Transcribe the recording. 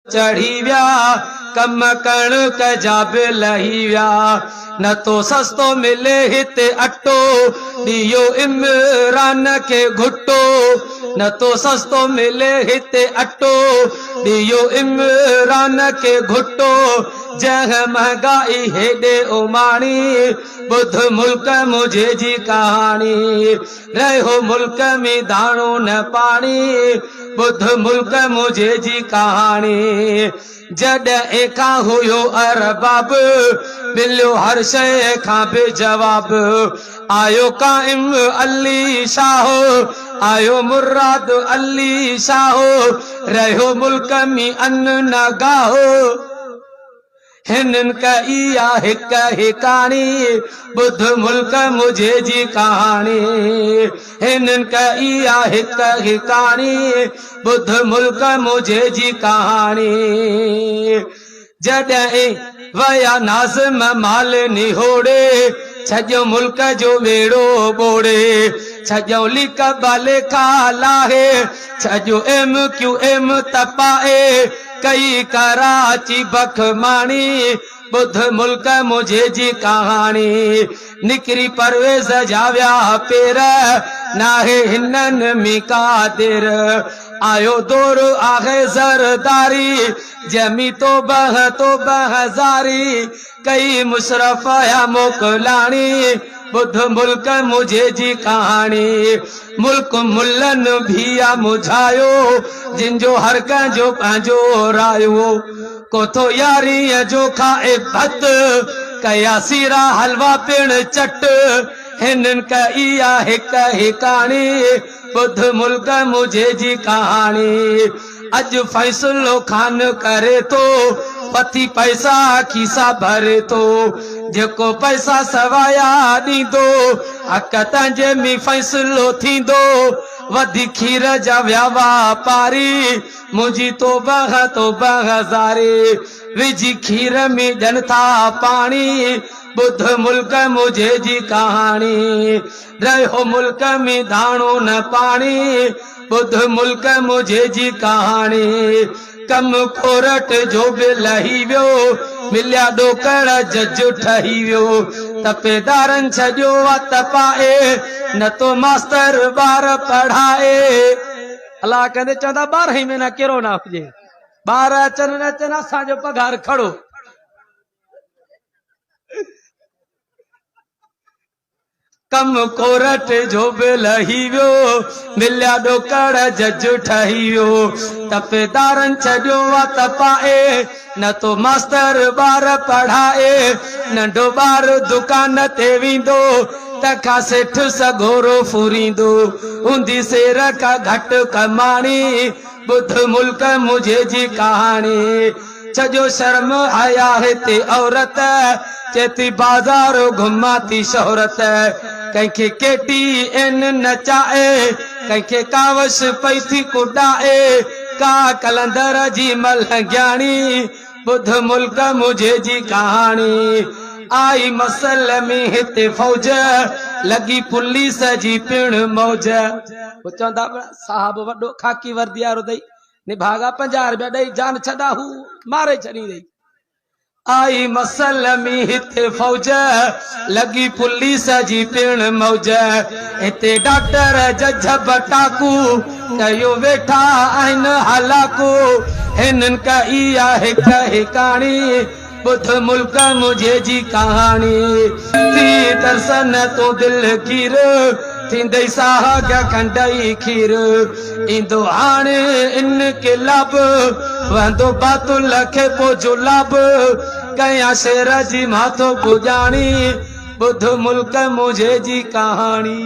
चढ़ी व्या कम कण कजाब लही व्या न तो सस्तो मिले हिते अटो दियो इमरान के घुटो न तो सस्तो मिले हिते अटो दियो इमरान के घुटो जह महंगाई हेडे उमाणी बुध मुल्क मुझे जी कहानी रहो मुल्क में दाणो न पानी बुध मुल्क मुझे जी कहानी जड एका हुयो अरबाब मिलियो हर शय खां बेजवाब आयो काइम अली शाह आयो मुराद अली शाह रहो मुल्क में अन्न न गाहो हिनन का इया हिक हिकानी बुध मुल्क मुझे जी कहानी हिनन का इया हिक हिकानी बुध मुल्क मुझे जी कहानी जॾहिं वया नाज़िम माल निहोड़े छजो मुल्क जो बेड़ो बोड़े छजो लिक बाले खा लाहे छजो MQM तपाए कई कराची बखमाणी बुध मुल्क मुझे जी कहानी निकरी परवेज जाव्या पेर नाहे हिनन में कादिर आयो दौर आहे जरदारी जमी तो बहजारी कई मुशरफ या मोकलानी बुध मुल्क मुझे जी कहानी मुल्क मुल्लन भिया मुझायो जिनजो हर कंहिंजो पंहिंजो रायो कोथो यारी जो खाए भत कया सीरा हलवा पिण चट हिनन का इया हिक हिकानी बुध मुल्क मुझे जी कहानी अज फैसलो खान करे तो पति पैसा खीसा भरे तो जेको पैसा सवाया दीदो हक तंजे में फैसलो थींदो वधी खीर जा व्यापारी मुझी तो बहजारे विझी खीर में ॾियनि था पानी बुध मुल्क मुझे जी कहानी रहो मुल्क में दाणो न पानी बुध मुल्क मुझे जी कहानी कम खोरट जो बि लही वियो मिलिया ॾोकड़ जज ठही वियो तपेदारनि छॾियो तपाए न तो मास्तर ॿार पढ़ाए अलाह कहंदे चवंदा 12 महीना कहिड़ो ना हुजे ॿार अचनि न अचनि असांजो पघार खड़ो कम कोरट जो बि लही वियो मिलिया ॾोकड़ जज ठही वियो तपेदारनि छॾियो तपाए न तो मास्तर ॿार पढ़ाए नंढो ॿार दुकान ते वेंदो तंहिंखां सेठ सगोरो फूरींदो हूंदी सेर का घटि कमाणी बुध मुल्क मुझे जी कहानी छजो शर्म आया हिते औरत चेती बाज़ार घुमाती शोहरत कंहिंखे केटी इन नचाए कंहिंखे कावश पई थी कुॾाए का कलंदर जी मलहंगियाणी बुध मुल्क मुझे जी कहानी आई मसल में हिते फौज लगी पुलिस जी पिण मौज चवंदा साहब वॾो खाकी वर्दी वारो दई निभागा 50 रुपया ॾेई जान छॾा हू मारे छॾींदई आई मसल में हिते फौज लगी पुलिस जी पिण मौज हिते डॉक्टर जज बटाकू कयो वेठा आहिनि हलाकू हिनन का इया हिक हिकानी बुध मुल्क मुझे जी कहानी थी दर्शन तो दिल खीर थींदई साग खंडई खीर इंदो हाणे इनके लब वंदो बातुल खे पो जुलाब कया शेर जी माथो पुॼाणी बुध मुल्क मुझे जी कहानी।